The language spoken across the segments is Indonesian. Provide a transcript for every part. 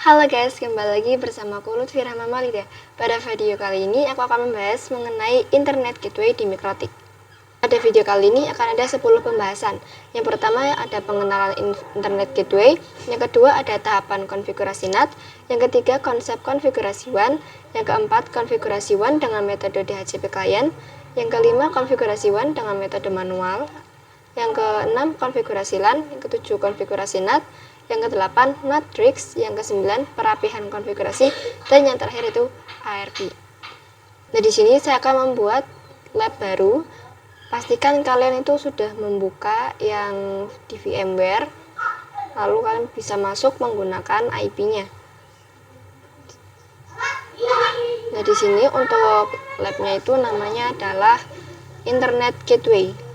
Halo guys, kembali lagi bersama aku Lutfi Rahma Malida. Pada video kali ini aku akan membahas mengenai Internet Gateway di Mikrotik. Pada video kali ini akan ada 10 pembahasan. Yang pertama ada pengenalan Internet Gateway, yang kedua ada tahapan konfigurasi NAT, yang ketiga konsep konfigurasi WAN, yang keempat konfigurasi WAN dengan metode DHCP client, yang kelima konfigurasi WAN dengan metode manual, yang keenam konfigurasi LAN, yang ketujuh konfigurasi NAT, yang kedelapan matrix, yang kesembilan perapihan konfigurasi, dan yang terakhir itu ARP. Nah, di sini saya akan membuat lab baru. Pastikan kalian itu sudah membuka yang di VMware, lalu kalian bisa masuk menggunakan IP-nya. Nah, di sini untuk labnya itu namanya adalah Internet Gateway.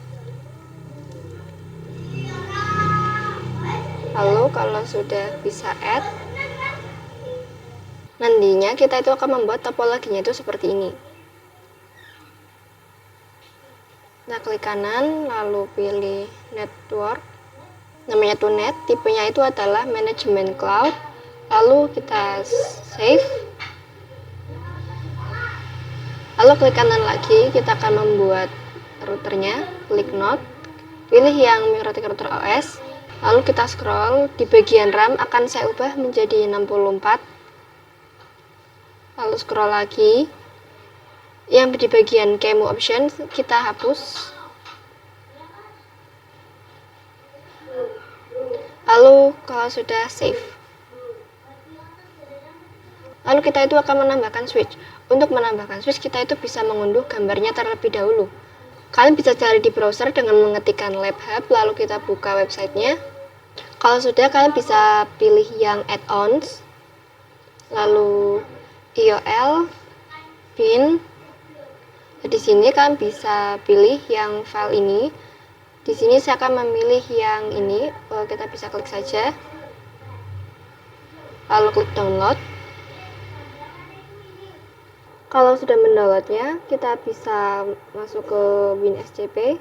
Lalu kalau sudah bisa add, nantinya kita itu akan membuat topologinya itu seperti ini. Nah, klik kanan, lalu pilih network, namanya itu net, tipenya itu adalah management cloud, lalu kita save, lalu klik kanan lagi, kita akan membuat routernya, klik node, pilih yang Mikrotik Router OS, lalu kita scroll, di bagian RAM akan saya ubah menjadi 64, lalu scroll lagi, yang di bagian QEMU option kita hapus, lalu kalau sudah save, lalu kita itu akan menambahkan switch. Untuk menambahkan switch kita itu bisa mengunduh gambarnya terlebih dahulu. Kalian bisa cari di browser dengan mengetikkan lab hub, lalu kita buka websitenya. Kalau sudah, kalian bisa pilih yang add-ons, lalu IOL, bin. Di sini kalian bisa pilih yang file ini. Di sini saya akan memilih yang ini. Kita bisa klik saja, lalu klik download. Kalau sudah mendownloadnya, kita bisa masuk ke WinSCP.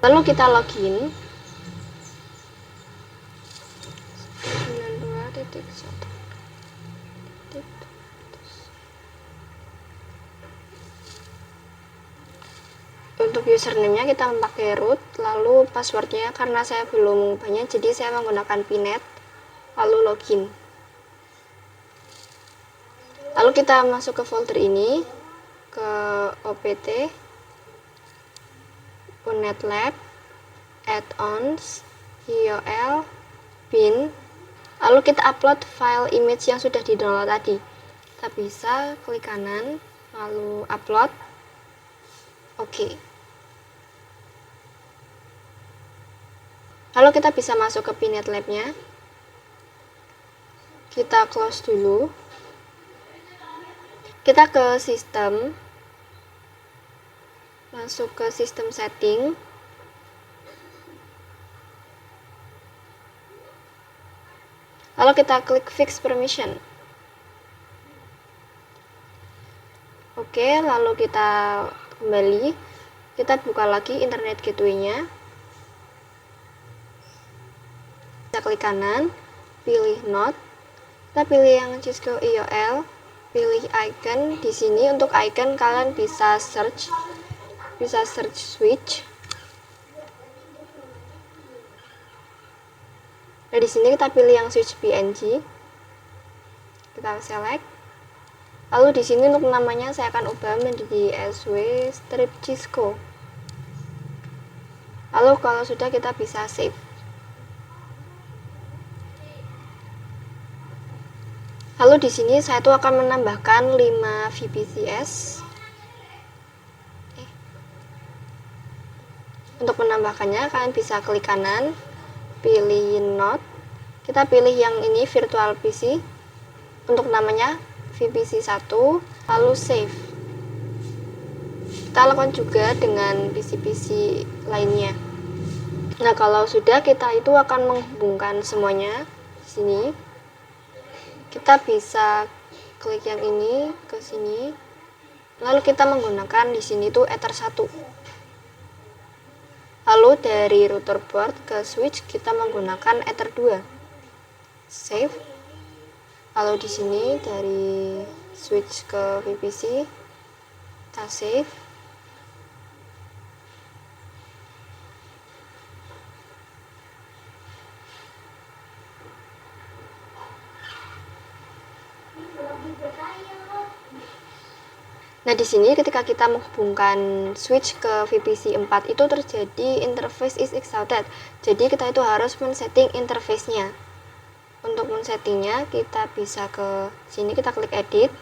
Lalu kita login. 92.1. Untuk username-nya kita memakai root, lalu passwordnya karena saya belum mengubahnya, jadi saya menggunakan pinet, lalu login. Lalu kita masuk ke folder ini, ke opt, unet lab, add-ons, IOL, bin, lalu kita upload file image yang sudah di download tadi. Kita bisa klik kanan, lalu upload. Oke. Lalu kita bisa masuk ke pinet lab-nya. Kita close dulu. Kita ke sistem. Masuk ke sistem setting. Lalu kita klik fix permission. Oke, lalu kita kembali. Kita buka lagi internet gateway-nya. Kita klik kanan, pilih node, kita pilih yang Cisco IOL, pilih icon. Di sini untuk icon kalian bisa search switch. Nah, di sini kita pilih yang switch PNG, kita select. Lalu di sini untuk namanya saya akan ubah menjadi SW strip Cisco. Lalu kalau sudah kita bisa save. Lalu di sini saya tuh akan menambahkan 5 VPCS. Untuk menambahkannya kalian bisa klik kanan, pilih node. Kita pilih yang ini virtual PC. Untuk namanya VPC 1, lalu save. Kita lakukan juga dengan PC-PC lainnya. Nah, kalau sudah, kita itu akan menghubungkan semuanya di sini. Kita bisa klik yang ini ke sini, lalu kita menggunakan di sini tuh Ether 1. Lalu dari router port ke switch kita menggunakan Ether 2. Save. Lalu di sini dari switch ke VPC kita save. Nah, di sini ketika kita menghubungkan switch ke VPC 4 itu terjadi interface is exhausted. Jadi kita itu harus men-setting interface-nya. Untuk men-settingnya kita bisa ke sini, kita klik edit.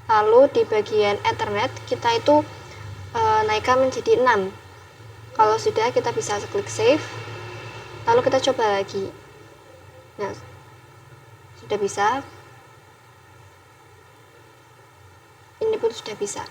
Lalu di bagian Ethernet kita itu naikkan menjadi 6. Kalau sudah kita bisa klik save. Lalu kita coba lagi. Nah, sudah bisa. Ini pun sudah bisa.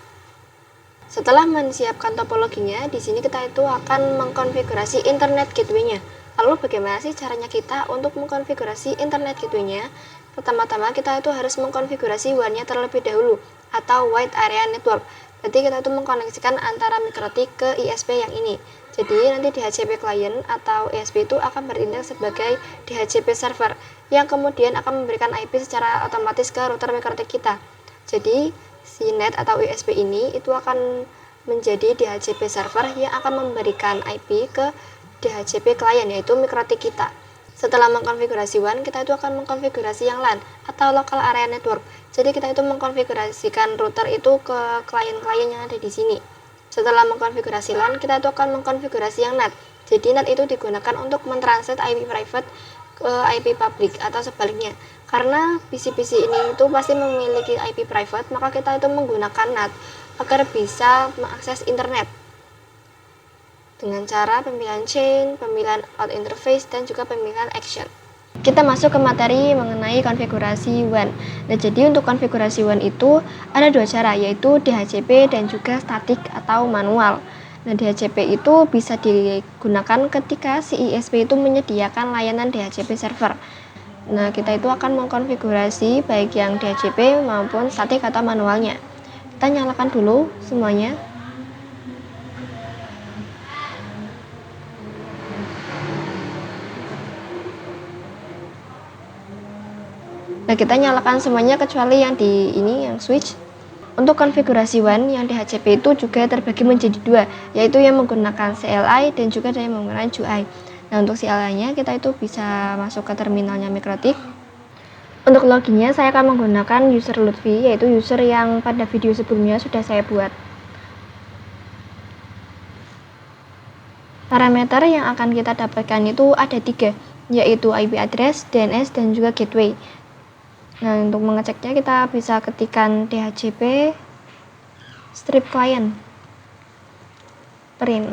Setelah menyiapkan topologinya, di sini kita itu akan mengkonfigurasi internet gateway-nya. Lalu bagaimana sih caranya kita untuk mengkonfigurasi internet gateway-nya? Pertama-tama kita itu harus mengkonfigurasi WAN-nya terlebih dahulu atau Wide Area Network. Berarti kita itu mengkoneksikan antara mikrotik ke ISP yang ini. Jadi nanti DHCP client atau ISP itu akan bertindak sebagai DHCP server yang kemudian akan memberikan IP secara otomatis ke router mikrotik kita. Jadi si net atau ISP ini itu akan menjadi DHCP server yang akan memberikan IP ke DHCP client, yaitu mikrotik kita. Setelah mengkonfigurasi WAN, kita itu akan mengkonfigurasi yang LAN atau Local Area Network. Jadi kita itu mengkonfigurasikan router itu ke klien-klien yang ada di sini. Setelah mengkonfigurasi LAN, kita itu akan mengkonfigurasi yang NAT. Jadi NAT itu digunakan untuk mentranslate IP private ke IP public atau sebaliknya. Karena PC-PC ini itu pasti memiliki IP private, maka kita itu menggunakan NAT agar bisa mengakses internet dengan cara pemilihan chain, pemilihan out interface, dan juga pemilihan action. Kita masuk ke materi mengenai konfigurasi WAN. Nah, jadi untuk konfigurasi WAN itu ada dua cara, yaitu DHCP dan juga static atau manual. Nah, DHCP itu bisa digunakan ketika si ISP itu menyediakan layanan DHCP server. Nah, kita itu akan mengkonfigurasi baik yang DHCP maupun statik atau manualnya. Kita nyalakan dulu semuanya. Nah, kita nyalakan semuanya kecuali yang di ini, yang switch. Untuk konfigurasi WAN yang DHCP itu juga terbagi menjadi dua, yaitu yang menggunakan CLI dan juga yang menggunakan GUI. Nah, untuk CLI-nya kita itu bisa masuk ke terminalnya mikrotik. Untuk loginnya saya akan menggunakan user Lutfi, yaitu user yang pada video sebelumnya sudah saya buat. Parameter yang akan kita dapatkan itu ada 3, yaitu IP address, DNS, dan juga gateway. Nah, untuk mengeceknya kita bisa ketikkan DHCP strip client print.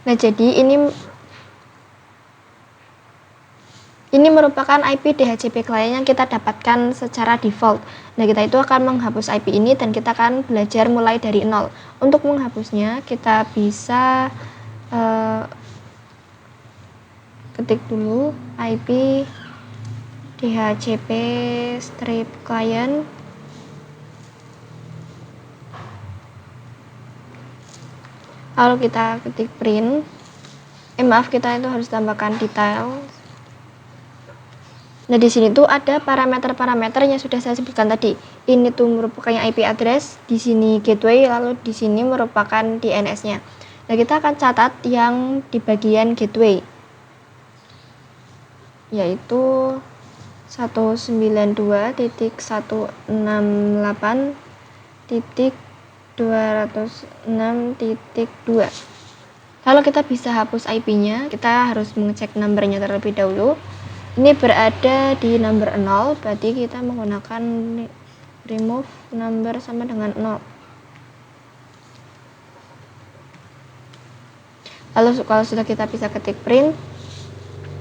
Nah, jadi ini merupakan IP DHCP client yang kita dapatkan secara default. Nah, kita itu akan menghapus IP ini dan kita akan belajar mulai dari nol. Untuk menghapusnya kita bisa ketik dulu IP DHCP strip client. Lalu kita ketik print. Kita itu harus tambahkan detail. Nah, di sini tuh ada parameter-parameter yang sudah saya sebutkan tadi. Ini tuh merupakan IP address, di sini gateway, lalu di sini merupakan DNS-nya. Nah, kita akan catat yang di bagian gateway, yaitu 192.168.206.2. Lalu kita bisa hapus IP-nya. Kita harus mengecek numbernya terlebih dahulu. Ini berada di number 0, berarti kita menggunakan remove number sama dengan 0. Lalu kalau sudah kita bisa ketik print.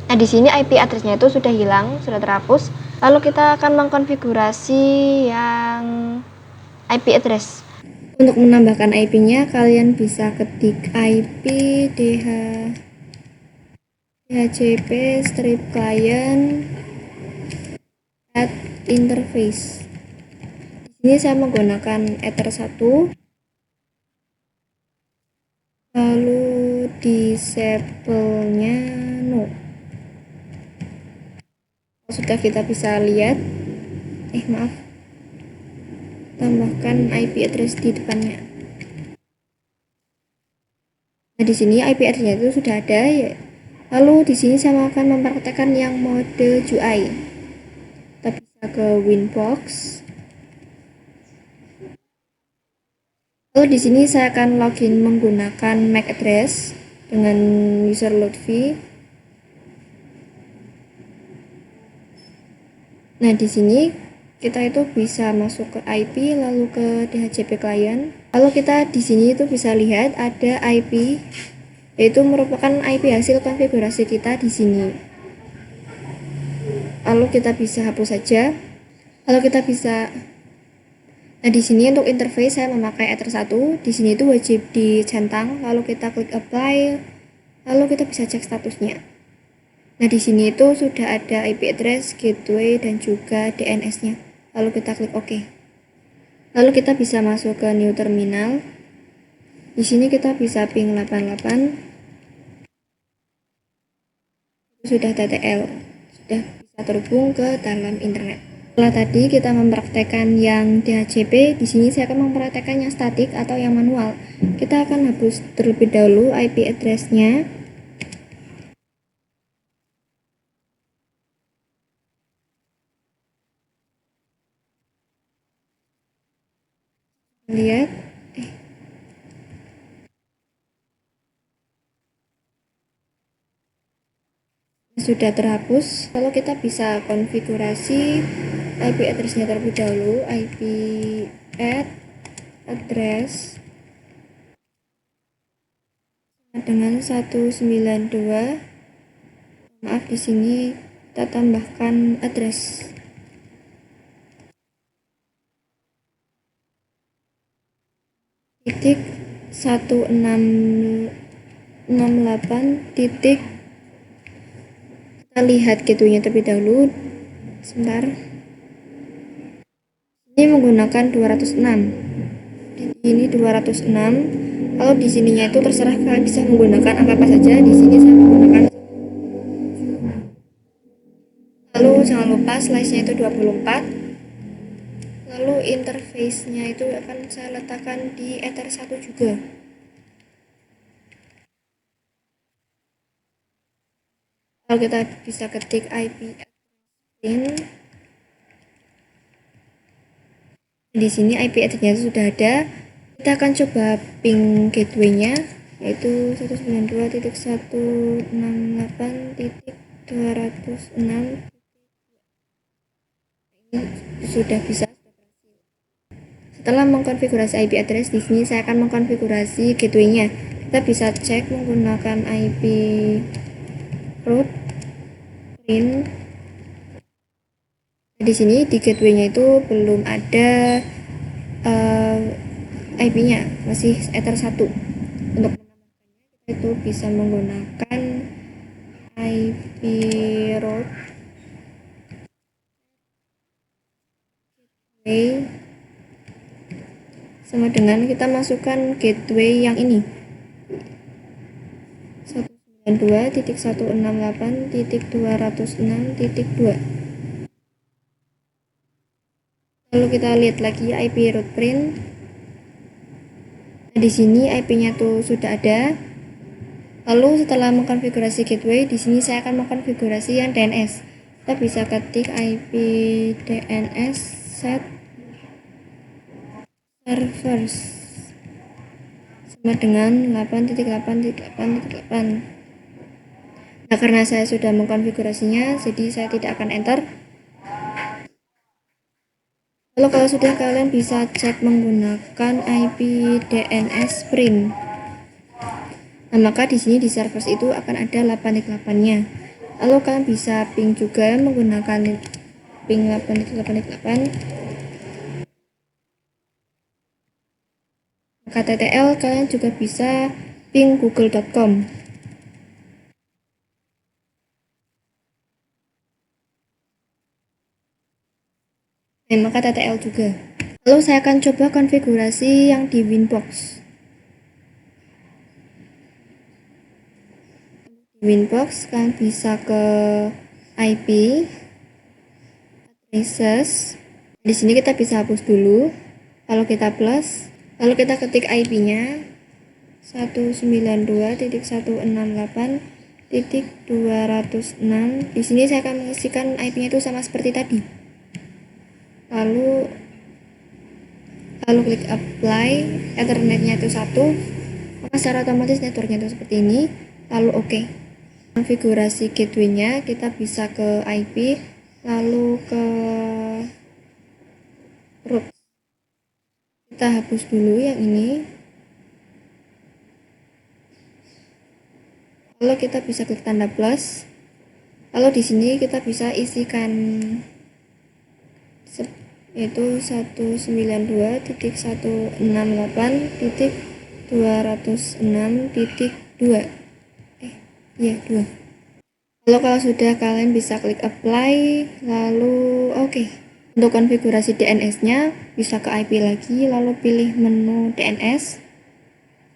Nah, di sini IP address-nya itu sudah hilang, sudah terhapus. Lalu kita akan mengkonfigurasi yang IP address. Untuk menambahkan IP-nya, kalian bisa ketik IP DHCP strip client at interface. Di sini saya menggunakan Ether 1. disable-nya no. Sudah, kita bisa lihat, maaf, tambahkan IP address di depannya. Nah, di sini IP address-nya itu sudah ada ya. Lalu di sini saya akan mempraktekkan yang mode GUI. Kita bisa ke Winbox. Lalu di sini saya akan login menggunakan MAC address dengan user Lutfi. Nah, di sini kita itu bisa masuk ke IP lalu ke DHCP client. Lalu kita di sini itu bisa lihat ada IP, yaitu merupakan IP hasil konfigurasi kita di sini. Lalu kita bisa hapus saja. Lalu kita bisa, nah di sini untuk interface saya memakai Ether 1. Di sini itu wajib dicentang. Lalu kita klik apply. Lalu kita bisa cek statusnya. Nah di sini itu sudah ada IP address, gateway, dan juga DNS-nya. Lalu kita klik OK. Lalu kita bisa masuk ke new terminal. Di sini kita bisa ping 88. Sudah TTL, sudah bisa terhubung ke dalam internet. Setelah tadi kita mempraktekkan yang DHCP, di sini saya akan mempraktekkan yang statik atau yang manual. Kita akan hapus terlebih dahulu IP address-nya. Lihat, sudah terhapus. Lalu kita bisa konfigurasi IP address-nya terlebih dahulu. IP address dengan 192. Maaf, di sini kita tambahkan address. Titik 1668 titik. Kita lihat gateway-nya terlebih dahulu. Sebentar. Ini menggunakan 206. Ini 206. Kalau di sininya itu terserah kalian bisa menggunakan angka apa saja. Di sini saya menggunakan. Lalu jangan lupa slice-nya itu 24. Lalu interface-nya itu akan saya letakkan di Ether 1 juga. Kalau kita bisa ketik IP address, di sini IP address-nya sudah ada. Kita akan coba ping gateway-nya, yaitu 192.168.206. Ini sudah bisa. Setelah mengkonfigurasi IP address, di sini saya akan mengkonfigurasi gateway-nya. Kita bisa cek menggunakan IP root print. Di sini di gateway-nya itu belum ada IP-nya, masih Ether 1. Untuk menambahkannya kita itu bisa menggunakan IP root gateway sama dengan kita masukkan gateway yang ini 192.168.206.2. Lalu kita lihat lagi IP root print. Nah, di sini IP-nya tuh sudah ada. Lalu setelah mengkonfigurasi gateway, di sini saya akan mengkonfigurasi yang DNS. Kita bisa ketik IP DNS set servers sama dengan 8.8.8.8. Nah, karena saya sudah mengkonfigurasinya, jadi saya tidak akan enter. Lalu kalau sudah, kalian bisa cek menggunakan IP DNS print. Nah, maka di sini di servers itu akan ada 8.8-nya. Lalu kalian bisa ping juga menggunakan ping 8.8.8. KTTL kalian juga bisa ping google.com. Maka TTL juga. Lalu saya akan coba konfigurasi yang di Winbox. Winbox kalian bisa ke IP, addresses. Di sini kita bisa hapus dulu. Lalu kita plus, lalu kita ketik IP-nya 192.168.206. Di sini saya akan mengisikan IP-nya itu sama seperti tadi. Lalu klik apply, ethernetnya itu 1, maka secara otomatis networknya itu seperti ini. Lalu oke. Konfigurasi gateway-nya kita bisa ke IP, lalu ke root. Kita hapus dulu yang ini. Lalu kita bisa klik tanda plus. Lalu di sini kita bisa isikan yaitu 192.168.206.2. Iya, 2. Lalu kalau sudah, kalian bisa klik apply, lalu oke. Untuk konfigurasi DNS-nya bisa ke IP lagi, lalu pilih menu DNS.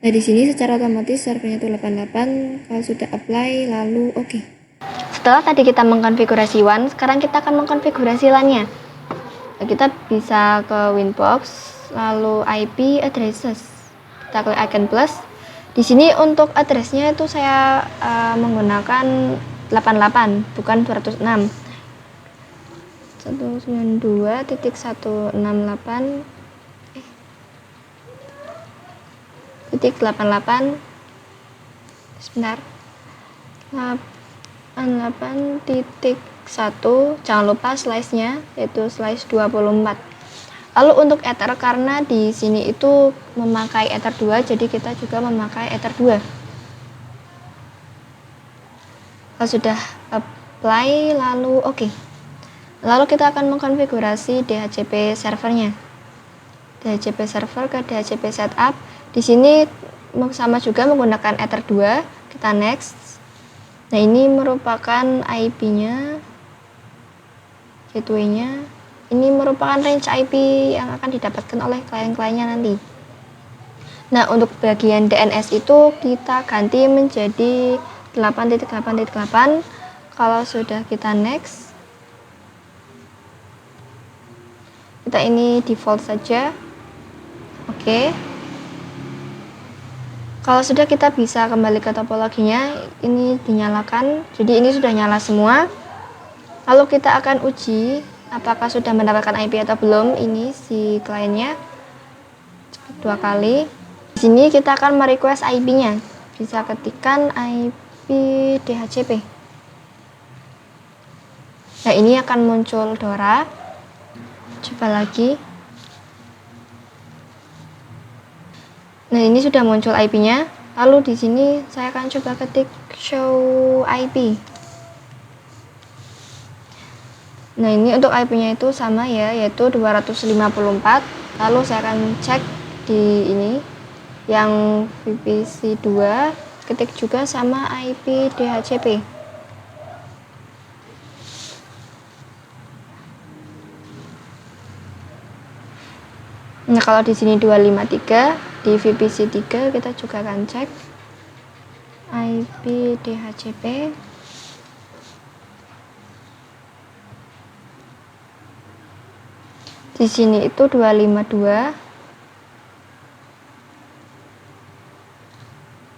Nah, di sini secara otomatis servernya itu 88. Kalau sudah apply, lalu oke. Setelah tadi kita mengkonfigurasi WAN, sekarang kita akan mengkonfigurasi LAN-nya. Kita bisa ke Winbox, lalu IP addresses. Kita klik icon plus. Di sini untuk addressnya itu saya menggunakan 88, bukan 206. 192.168.88 sebentar 88.1, jangan lupa slice-nya yaitu slice 24. Lalu untuk ether, karena di sini itu memakai ether 2, jadi kita juga memakai ether 2. Kalau sudah apply, lalu oke. Lalu kita akan mengkonfigurasi DHCP servernya. DHCP server ke DHCP setup. Di sini sama juga menggunakan ether 2. Kita next. Nah, ini merupakan IP-nya, gateway-nya. Ini merupakan range IP yang akan didapatkan oleh klien-kliennya nanti. Nah, untuk bagian DNS itu kita ganti menjadi 8.8.8. Kalau sudah, kita next. Kita ini default saja. Oke. Kalau sudah, kita bisa kembali ke topologinya. Ini dinyalakan. Jadi ini sudah nyala semua. Lalu kita akan uji apakah sudah mendapatkan IP atau belum. Ini si kliennya 2 kali. Di sini kita akan merequest IP-nya. Bisa ketikkan IP DHCP. Nah, ini akan muncul Dora. Coba lagi. Nah, ini sudah muncul IP-nya. Lalu di sini saya akan coba ketik show IP. Nah, ini untuk IP-nya itu sama ya, yaitu 254. Lalu saya akan cek di ini yang VPC 2, ketik juga sama IP DHCP. Nah, kalau di sini 253, di VPC 3 kita juga akan cek IP DHCP. Di sini itu 252.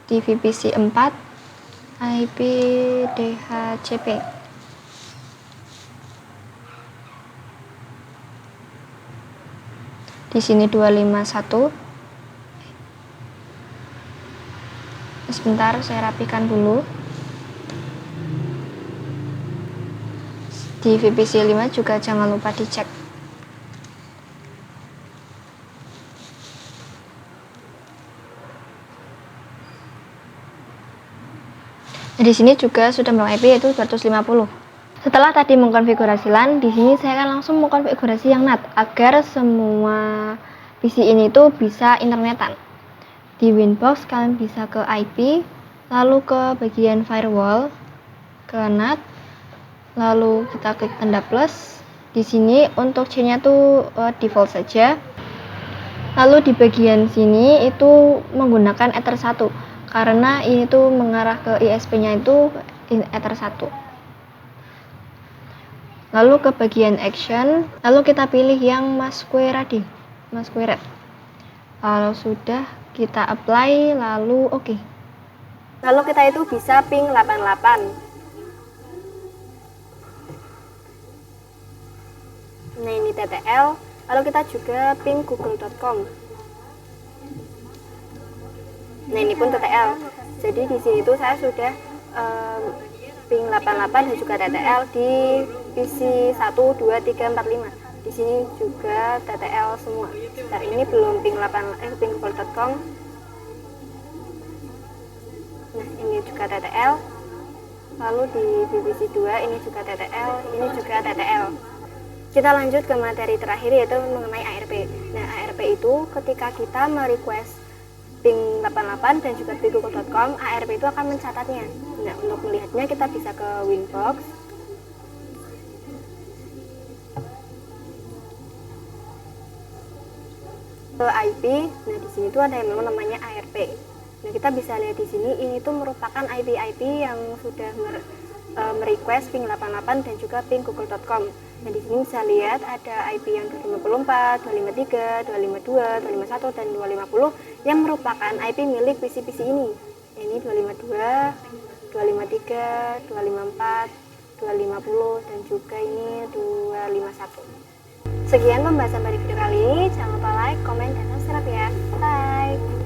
Di VPC 4 IP DHCP. Di sini 251. Sebentar, saya rapikan dulu. Di VPC 5 juga jangan lupa dicek. Nah, di sini juga sudah melalui IP yaitu 250. Setelah tadi mengkonfigurasi LAN, di sini saya akan langsung mengkonfigurasi yang NAT agar semua PC ini tuh bisa internetan. Di Winbox kalian bisa ke IP, lalu ke bagian firewall, ke NAT, lalu kita klik tanda plus. Di sini untuk C-nya tuh default saja. Lalu di bagian sini itu menggunakan Ether 1. karena ini tuh mengarah ke ISP-nya itu Ether 1. Lalu ke bagian action, lalu kita pilih yang masquerade. Kalau sudah kita apply, lalu oke. Lalu kita itu bisa ping 88. Nah, ini TTL. Lalu kita juga ping google.com. Nah, ini pun TTL. Jadi di sini tuh saya sudah ping 88 dan juga TTL di PC 1 2 3 4 5. Di sini juga TTL semua. Nah, ini belum ping google.com. Nah, ini juga TTL. Lalu di BBC 2 ini juga TTL, ini juga TTL. Kita lanjut ke materi terakhir, yaitu mengenai ARP. Nah, ARP itu ketika kita merequest ping 88 dan juga ping google.com, ARP itu akan mencatatnya. Nah, untuk melihatnya kita bisa ke Winbox. Ke IP. Nah, di sini tuh ada yang namanya ARP. Nah, kita bisa lihat di sini ini tuh merupakan IP yang sudah merequest ping 88 dan juga ping google.com. Nah, di sini bisa lihat ada IP yang 254, 253, 252, 251 dan 250 yang merupakan IP milik PC-PC ini. Ini 252, 253, 254, 250 dan juga ini 251. Sekian pembahasan pada video kali ini. Jangan lupa like, komen, dan subscribe ya. Bye.